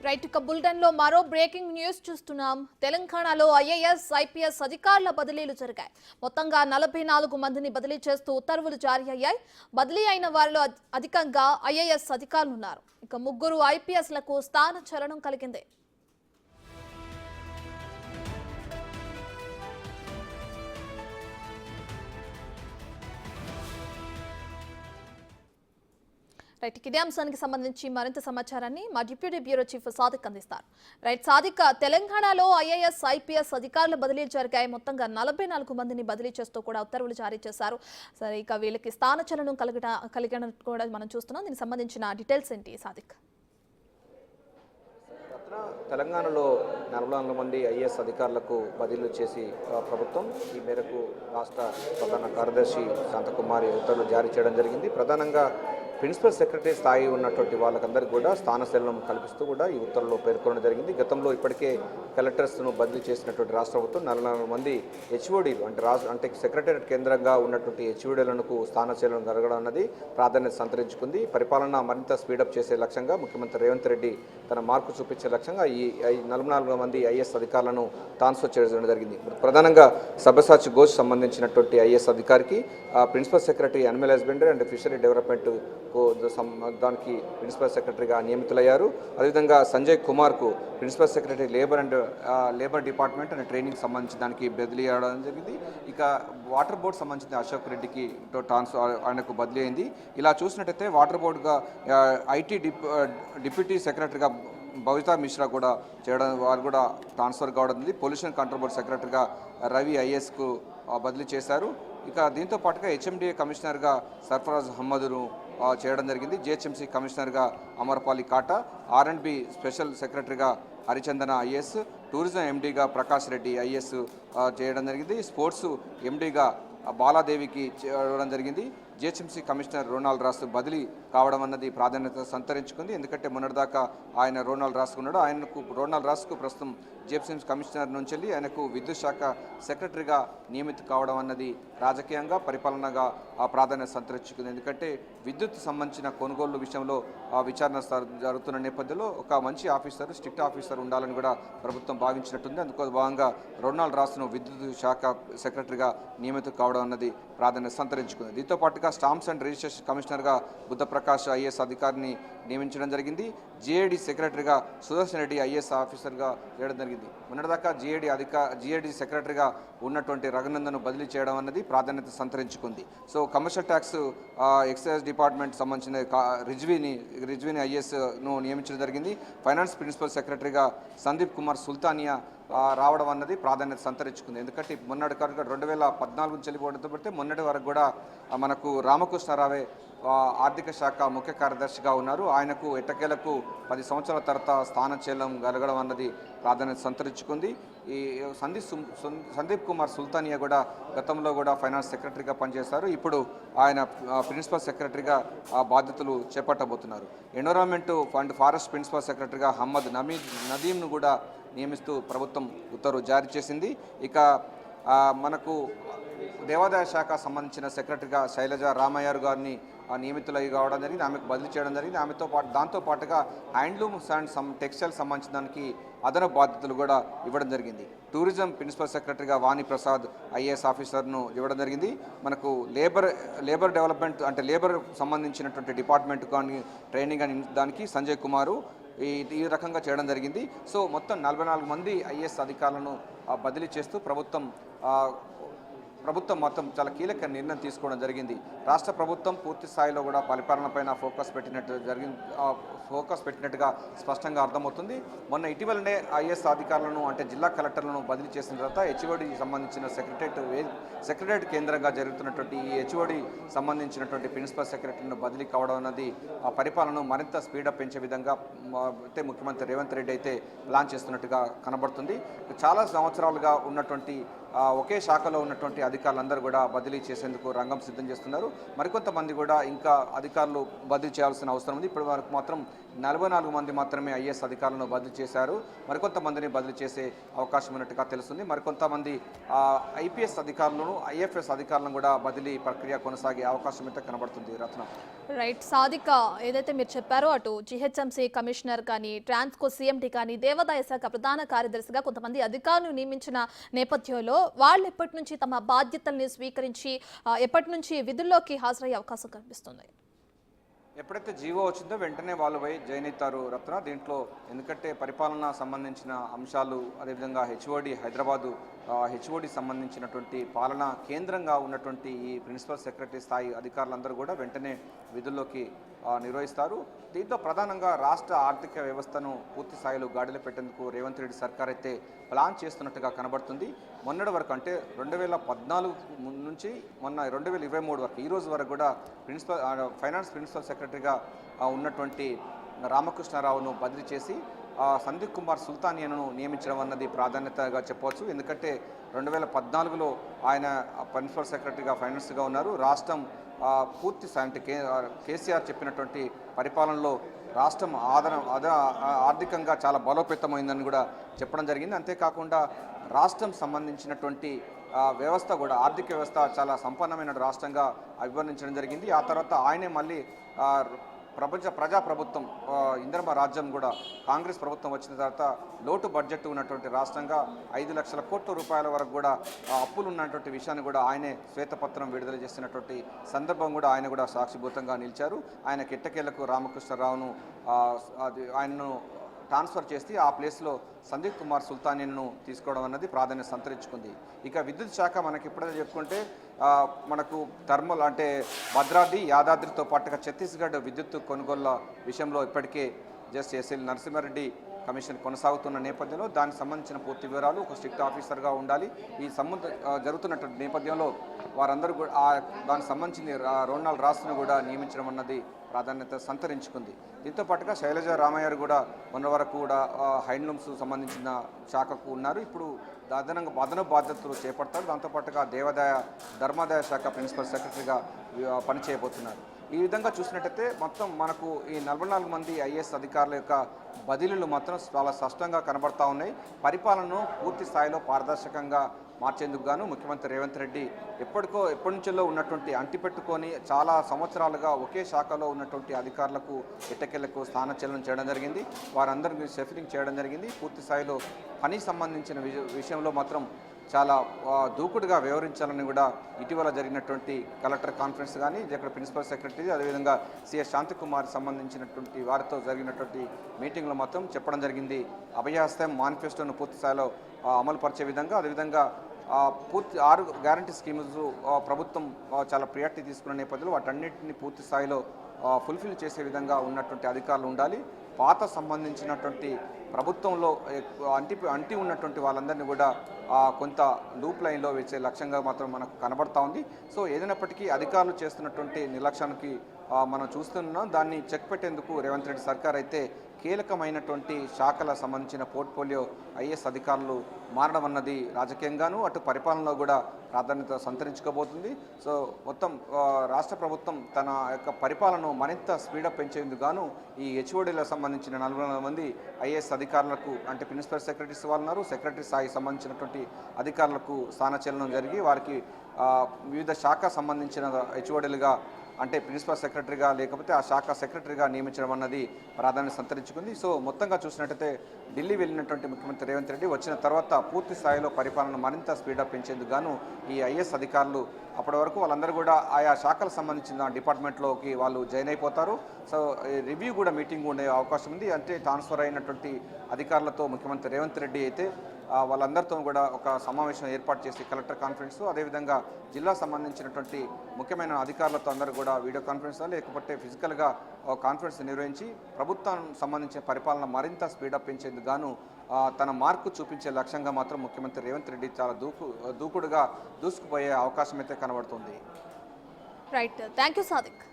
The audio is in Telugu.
రైట్ బులెటిన్ లో మరో బ్రేకింగ్ న్యూస్ చూస్తున్నాం. తెలంగాణలో ఐఏఎస్, ఐపీఎస్ అధికారుల బదిలీలు జరిగాయి. మొత్తంగా 44 మందిని బదిలీ చేస్తూ ఉత్తర్వులు జారీ అయ్యాయి. బదిలీ అయిన వారిలో అధికంగా ఐఏఎస్ అధికారులు ఉన్నారు. ఇక 3 ఐపీఎస్లకు స్థాన చలనం కలిగింది. రైట్ ఇదే అంశానికి సంబంధించి మరింత సమాచారాన్ని మా డిప్యూటీ బ్యూరో చీఫ్ సాదిక్ అందిస్తారు. రైట్ సాదిక్, తెలంగాణలో ఐఏఎస్, ఐపీఎస్ అధికారుల బదిలీలు జరిగాయి. మొత్తంగా 44 మందిని బదిలీ చేస్తూ కూడా ఉత్తర్వులు జారీ చేశారు. సరే, ఇక వీళ్ళకి స్థానచలనం కలిగినట్టు కూడా మనం చూస్తున్నాం. దీనికి సంబంధించిన డీటెయిల్స్ ఏంటి సాదిక్? తెలంగాణలో 44 మంది ఐఏఎస్ అధికారులకు బదిలీలు చేసి ప్రభుత్వం ఈ మేరకు రాష్ట్ర ప్రధాన కార్యదర్శి శాంతకుమారి ఉత్తర్వులు జారీ చేయడం జరిగింది. ప్రధానంగా ప్రిన్సిపల్ సెక్రటరీ స్థాయి ఉన్నటువంటి వాళ్ళకందరికీ కూడా స్థానశీలం కల్పిస్తూ కూడా ఈ ఉత్తర్వులో పేర్కొనడం జరిగింది. గతంలో ఇప్పటికే కలెక్టర్స్ను బదిలీ చేసినటువంటి రాష్ట్ర ప్రభుత్వం 44 మంది హెచ్ఓడీలు అంటే సెక్రటేరియట్ కేంద్రంగా ఉన్నటువంటి హెచ్ఓడీలకు స్థానశీలం జరగడం అన్నది ప్రాధాన్యత సంతరించుకుంది. పరిపాలన మరింత స్పీడప్ చేసే లక్ష్యంగా ముఖ్యమంత్రి రేవంత్ రెడ్డి తన మార్పు చూపించే లక్ష్యంగా ఈ 44 మంది ఐఏఎస్ అధికారులను ట్రాన్స్ఫర్ చేయడం జరిగింది. ప్రధానంగా సబ్యసాచి ఘోష్ సంబంధించినటువంటి ఐఏఎస్ అధికారికి principal secretary animal husbandry and fishery development దానికి ప్రిన్సిపల్ సెక్రటరీగా నియమితులయ్యారు. అదేవిధంగా సంజయ్ కుమార్కు principal secretary labour department and training సంబంధించి దానికి బదిలీ అవ్వడం జరిగింది. ఇక వాటర్ బోర్డు సంబంధించిన అశోక్ రెడ్డికి ఆయనకు బదిలీ అయింది. ఇలా చూసినట్టయితే వాటర్ బోర్డుగా ఐటీ డిప్యూటీ సెక్రటరీగా భవితా మిశ్రా కూడా వారు కూడా ట్రాన్స్ఫర్ కావడం. పొల్యూషన్ కంట్రోల్ బోర్డు సెక్రటరీగా రవి ఐఏఎస్కు బదిలీ చేశారు. ఇక దీంతో పాటుగా హెచ్ఎండిఏ కమిషనర్గా సర్ఫరాజ్ అహ్మద్ను చేయడం జరిగింది. జిహెచ్ఎంసీ కమిషనర్గా అమర్పాలి కాటా, ఆర్ఎండ్బి స్పెషల్ సెక్రటరీగా హరిచందన ఐఏఎస్, టూరిజం ఎండీగా ప్రకాష్ రెడ్డి ఐఏఎస్ చేయడం జరిగింది. స్పోర్ట్స్ ఎండీగా బాలాదేవికి చేయడం జరిగింది. జిహెచ్ఎంసీ కమిషనర్ రోనాల్డ్ రాస్ బదిలీ కావడం అన్నది ప్రాధాన్యత సంతరించుకుంది. ఎందుకంటే మొన్నటిదాకా ఆయన రోనాల్డ్ రాసుకున్నాడు. రోనాల్డ్ రాస్కు ప్రస్తుతం జిహెచ్ఎంసీ కమిషనర్ నుంచి వెళ్ళి ఆయనకు విద్యుత్ శాఖ సెక్రటరీగా నియమిత కావడం అన్నది రాజకీయంగా పరిపాలనగా ప్రాధాన్యత సంతరించుకుంది. ఎందుకంటే విద్యుత్ సంబంధించిన కొనుగోలు విషయంలో విచారణ జరుగుతున్న నేపథ్యంలో ఒక మంచి ఆఫీసర్, స్ట్రిక్ట్ ఆఫీసర్ ఉండాలని కూడా ప్రభుత్వం భావించినట్టుంది. అందుకోసం భాగంగా రోనాల్డ్ రాస్ను విద్యుత్ శాఖ సెక్రటరీగా నియమిత కావడం అన్నది ప్రాధాన్యత సంతరించుకుంది. దీంతో పాటుగా స్టాంప్స్ అండ్ రిజిస్ట్రేషన్ కమిషనర్గా బుద్ధప్రకాష్ ఐఏఎస్ అధికారిని నియమించడం జరిగింది. జిఏడి సెక్రటరీగా సుదర్శన్ రెడ్డి ఐఏఎస్ ఆఫీసర్గా చేయడం జరిగింది. మొన్నటిదాకా జిఏడి సెక్రటరీగా ఉన్నటువంటి రఘునందన్ను బదిలీ చేయడం అన్నది ప్రాధాన్యత సంతరించుకుంది. So commercial tax excise department సంబంధించిన రిజ్వీని ఐఏఎస్ను నియమించడం జరిగింది. ఫైనాన్స్ ప్రిన్సిపల్ సెక్రటరీగా సందీప్ కుమార్ సుల్తానియా రావడం అన్నది ప్రాధాన్యత సంతరించుకుంది. ఎందుకంటే మొన్నటి వరకు 2014 నుంచి వెళ్ళిపోవడంతో పడితే మొన్నటి వరకు కూడా మనకు రామకృష్ణరావే ఆర్థిక శాఖ ముఖ్య కార్యదర్శిగా ఉన్నారు. ఆయనకు ఎట్టకేలకు 10 సంవత్సరాల తర్వాత స్థానచలనం కలగడం అన్నది ప్రాధాన్యత సంతరించుకుంది. ఈ సందీప్ కుమార్ సుల్తానియా కూడా గతంలో కూడా ఫైనాన్స్ సెక్రటరీగా పనిచేశారు. ఇప్పుడు ఆయన ప్రిన్సిపల్ సెక్రటరీగా బాధ్యతలు చేపట్టబోతున్నారు. ఎన్విరాన్మెంట్ అండ్ ఫారెస్ట్ ప్రిన్సిపల్ సెక్రటరీగా అహ్మద్ నదీంను కూడా నియమిస్తూ ప్రభుత్వం ఉత్తర్వు జారీ చేసింది. ఇక మనకు దేవాదాయ శాఖ సంబంధించిన సెక్రటరీగా శైలజ రామయ్యారు గారిని నియమితులై కావడం జరిగింది. ఆమెకు బదిలీ చేయడం జరిగింది. దాంతో పాటుగా హ్యాండ్లూమ్స్ అండ్ టెక్స్టైల్ సంబంధించిన దానికి అదనపు బాధ్యతలు కూడా ఇవ్వడం జరిగింది. టూరిజం ప్రిన్సిపల్ సెక్రటరీగా వాణి ప్రసాద్ ఐఏఎస్ ఆఫీసర్ను ఇవ్వడం జరిగింది. మనకు లేబర్ డెవలప్మెంట్ అంటే లేబర్ సంబంధించినటువంటి డిపార్ట్మెంట్ కానీ ట్రైనింగ్ అని దానికి సంజయ్ కుమారు ఈ రకంగా చేయడం జరిగింది. సో మొత్తం 44 మంది ఐఏఎస్ అధికారులను బదిలీ చేస్తూ ప్రభుత్వం మొత్తం చాలా కీలక నిర్ణయం తీసుకోవడం జరిగింది. రాష్ట్ర ప్రభుత్వం పూర్తి స్థాయిలో కూడా పరిపాలనపైన ఫోకస్ పెట్టినట్టుగా స్పష్టంగా అర్థమవుతుంది. మొన్న ఇటీవలనే ఐఏఎస్ అధికారులను అంటే జిల్లా కలెక్టర్లను బదిలీ చేసిన తర్వాత హెచ్ఓడి సంబంధించిన సెక్రటరేట్ కేంద్రంగా జరుగుతున్నటువంటి ఈ హెచ్ఓడి సంబంధించినటువంటి ప్రిన్సిపల్ సెక్రటరీని బదిలీ కావడం అన్నది పరిపాలనను మరింత స్పీడప్ పెంచే విధంగా అయితే ముఖ్యమంత్రి రేవంత్ రెడ్డి అయితే ప్లాన్ చేస్తున్నట్టుగా కనబడుతుంది. చాలా సంవత్సరాలుగా ఉన్నటువంటి ఒకే శాఖలో ఉన్నటువంటి అధికారులందరూ కూడా బదిలీ చేసేందుకు రంగం సిద్ధం చేస్తున్నారు. మరికొంతమంది కూడా ఇంకా అధికారులు బదిలీ చేయాల్సిన అవసరం ఉంది. ఇప్పటి వరకు మాత్రం 44 మంది మాత్రమే ఐఏఎస్ అధికారులను బదిలీ చేశారు. మరికొంతమందిని బదిలీ చేసే అవకాశం ఉన్నట్టుగా తెలుస్తుంది. మరికొంతమంది ఐపీఎస్ అధికారులను, ఐఎఫ్ఎస్ అధికారులను కూడా బదిలీ ప్రక్రియ కొనసాగే అవకాశం అయితే కనబడుతుంది. రత్న రైట్, సాదిక ఏదైతే మీరు చెప్పారో అటు జిహెచ్ఎంసీ కమిషనర్ కానీ, ట్రాన్స్కో సీఎండీ కానీ, దేవాదాయ శాఖ ప్రధాన కార్యదర్శిగా కొంతమంది అధికారులు నియమించిన నేపథ్యంలో వాళ్ళు ఎప్పటి నుంచి తమ బాధ్యతల్ని స్వీకరించి ఎప్పటి నుంచి విధుల్లోకి హాజరయ్యే అవకాశం కనిపిస్తుంది? ఎప్పుడైతే జీవో వచ్చిందో వెంటనే వాళ్ళు పోయి జాయిన్ అవుతారు రత్న. దీంట్లో ఎందుకంటే పరిపాలన సంబంధించిన అంశాలు, అదేవిధంగా హెచ్ఓడి హైదరాబాదు హెచ్ఓడి సంబంధించినటువంటి పాలన కేంద్రంగా ఉన్నటువంటి ఈ ప్రిన్సిపల్ సెక్రటరీ స్థాయి అధికారులందరూ కూడా వెంటనే విధుల్లోకి నిర్వహిస్తారు. దీంతో ప్రధానంగా రాష్ట్ర ఆర్థిక వ్యవస్థను పూర్తి స్థాయిలో గాడిలో పెట్టేందుకు రేవంత్ రెడ్డి సర్కార్ అయితే ప్లాన్ చేస్తున్నట్టుగా కనబడుతుంది. మొన్నటి వరకు అంటే 2014 నుంచి మొన్న 2023 వరకు, ఈ రోజు వరకు కూడా ఫైనాన్స్ ప్రిన్సిపల్ సెక్రటరీగా ఉన్నటువంటి రామకృష్ణారావును బదిలీ చేసి సందీప్ కుమార్ సుల్తానియాను నియమించడం అన్నది ప్రాధాన్యతగా చెప్పవచ్చు. ఎందుకంటే 2014లో ఆయన ప్రిన్సిపల్ సెక్రటరీగా ఫైనాన్స్గా ఉన్నారు. రాష్ట్రం పూర్తి అంటే కేసీఆర్ చెప్పినటువంటి పరిపాలనలో రాష్ట్రం ఆర్థికంగా చాలా బలోపేతమైందని కూడా చెప్పడం జరిగింది. అంతేకాకుండా రాష్ట్రం సంబంధించినటువంటి వ్యవస్థ కూడా, ఆర్థిక వ్యవస్థ చాలా సంపన్నమైన రాష్ట్రంగా అభివర్ణించడం జరిగింది. ఆ తర్వాత ఆయనే మళ్ళీ ప్రజాప్రభుత్వం, ఇందిరమ్మ రాజ్యం కూడా కాంగ్రెస్ ప్రభుత్వం వచ్చిన తర్వాత లోటు బడ్జెట్ ఉన్నటువంటి రాష్ట్రంగా 5 లక్షల కోట్ల రూపాయల వరకు కూడా అప్పులు ఉన్నటువంటి విషయాన్ని కూడా ఆయనే శ్వేతపత్రం విడుదల చేసినటువంటి సందర్భం కూడా ఆయన కూడా సాక్షిభూతంగా నిలిచారు. ఆయన కిట్టకేలకు రామకృష్ణరావును ఆయనను ట్రాన్స్ఫర్ చేసి ఆ ప్లేస్లో సందీప్ కుమార్ సుల్తానియాను తీసుకోవడం అన్నది ప్రాధాన్యత సంతరించుకుంది. ఇక విద్యుత్ శాఖ మనకి ఇప్పుడే చెప్పుకుంటే మనకు థర్మల్ అంటే భద్రాద్రి, యాదాద్రితో పాటుగా ఛత్తీస్గఢ్ విద్యుత్ కొనుగోళ్ల విషయంలో ఇప్పటికే ఎస్ఎల్ నరసింహారెడ్డి కమిషన్ కొనసాగుతున్న నేపథ్యంలో దానికి సంబంధించిన పూర్తి వివరాలు ఒక స్ట్రిక్ట్ ఆఫీసర్గా ఉండాలి. ఈ జరుగుతున్నటువంటి నేపథ్యంలో వారందరూ కూడా దానికి సంబంధించిన 2-4 రాష్ట్రాలను కూడా నియమించడం అన్నది ప్రాధాన్యత సంతరించుకుంది. దీంతో పాటుగా శైలజ రామయ్య కూడా మొన్న వరకు కూడా హ్యాండ్లూమ్స్ సంబంధించిన శాఖకు ఉన్నారు. ఇప్పుడు అదనపు బాధ్యతలు చేపడతారు. దాంతోపాటుగా ధర్మాదాయ శాఖ ప్రిన్సిపల్ సెక్రటరీగా పనిచేయబోతున్నారు. ఈ విధంగా చూసినట్టయితే మొత్తం మనకు ఈ 44 మంది ఐఏఎస్ అధికారుల యొక్క బదిలీలు మాత్రం చాలా స్పష్టంగా కనబడతా ఉన్నాయి. పరిపాలనను పూర్తి స్థాయిలో పారదర్శకంగా మార్చేందుకు గాను ముఖ్యమంత్రి రేవంత్ రెడ్డి ఎప్పటి నుంచో ఉన్నటువంటి అంటిపెట్టుకొని చాలా సంవత్సరాలుగా ఒకే శాఖలో ఉన్నటువంటి అధికారులకు ఎట్టకేలకు స్థానచలనం చేయడం జరిగింది. వారందరినీ షెఫిలింగ్ చేయడం జరిగింది. పూర్తి స్థాయిలో పని సంబంధించిన విషయంలో మాత్రం చాలా దూకుడుగా వ్యవహరించాలని కూడా ఇటీవల జరిగినటువంటి కలెక్టర్ కాన్ఫరెన్స్ కానీ, ఇక్కడ ప్రిన్సిపల్ సెక్రటరీ, అదేవిధంగా సిఎస్ శాంతికుమార్ సంబంధించినటువంటి వారితో జరిగినటువంటి మీటింగ్లో మాత్రం చెప్పడం జరిగింది. అభయహస్తం మేనిఫెస్టోను పూర్తి స్థాయిలో అమలు పరిచే విధంగా, అదేవిధంగా పూర్తి 6 గ్యారంటీ స్కీమ్స్ ప్రభుత్వం చాలా ప్రియారిటీ తీసుకున్న నేపథ్యంలో వాటన్నిటిని పూర్తి స్థాయిలో ఫుల్ఫిల్ చేసే విధంగా ఉన్నటువంటి అధికారులు ఉండాలి. పాత సంబంధించినటువంటి ప్రభుత్వంలో అంటి ఉన్నటువంటి వాళ్ళందరినీ కూడా కొంత లూప్ లైన్లో వేసే లక్ష్యంగా మాత్రం మనకు కనబడతా ఉంది. సో ఏదైనప్పటికీ అధికారులు చేస్తున్నటువంటి నిర్లక్ష్యానికి మనం చూస్తున్నాం. దాన్ని చెక్ పెట్టేందుకు రేవంత్ రెడ్డి సర్కార్ అయితే కీలకమైనటువంటి శాఖల సంబంధించిన పోర్ట్ఫోలియో ఐఏఎస్ అధికారులు మారడం అన్నది రాజకీయంగాను అటు పరిపాలనలో కూడా ప్రాధాన్యత సంతరించుకోబోతుంది. సో మొత్తం రాష్ట్ర ప్రభుత్వం తన యొక్క పరిపాలనను మరింత స్పీడప్ పెంచేందుకు గాను ఈ హెచ్ఓడీలకు సంబంధించిన 44 మంది ఐఏఎస్ అధికారులకు, అంటే ప్రిన్సిపల్ సెక్రటరీస్ వాళ్ళు ఉన్నారు, సెక్రటరీ స్థాయికి సంబంధించినటువంటి అధికారులకు స్థానచలనం జరిగి వారికి వివిధ శాఖ సంబంధించిన హెచ్ఓడీలుగా, అంటే ప్రిన్సిపల్ సెక్రటరీగా లేకపోతే ఆ శాఖ సెక్రటరీగా నియమించడం అన్నది ప్రాధాన్యత సంతరించుకుంది. సో మొత్తంగా చూసినట్టయితే ఢిల్లీ వెళ్ళినటువంటి ముఖ్యమంత్రి రేవంత్ రెడ్డి వచ్చిన తర్వాత పూర్తి స్థాయిలో పరిపాలన మరింత స్పీడప్ పెంచేందుకు గాను ఈ ఐఏఎస్ అధికారులు అప్పటి వరకు వాళ్ళందరూ కూడా ఆయా శాఖలకు సంబంధించిన డిపార్ట్మెంట్లోకి వాళ్ళు జాయిన్ అయిపోతారు. సో రివ్యూ కూడా మీటింగ్ ఉండే అవకాశం ఉంది. అంటే ట్రాన్స్ఫర్ అయినటువంటి అధికారులతో ముఖ్యమంత్రి రేవంత్ రెడ్డి అయితే వాళ్ళందరితో కూడా ఒక సమావేశం ఏర్పాటు చేసి కలెక్టర్ కాన్ఫరెన్స్, అదేవిధంగా జిల్లా సంబంధించినటువంటి ముఖ్యమైన అధికారులతో అందరూ కూడా వీడియో కాన్ఫరెన్స్ లేకపోతే ఫిజికల్గా కాన్ఫరెన్స్ నిర్వహించి ప్రభుత్వం సంబంధించిన పరిపాలన మరింత స్పీడప్ పెంచేందుకు గాను తన మార్కు చూపించే లక్ష్యంగా మాత్రం ముఖ్యమంత్రి రేవంత్ రెడ్డి చాలా దూకుడుగా దూసుకుపోయే అవకాశం అయితే కనబడుతుంది. Right, thank you Sadiq.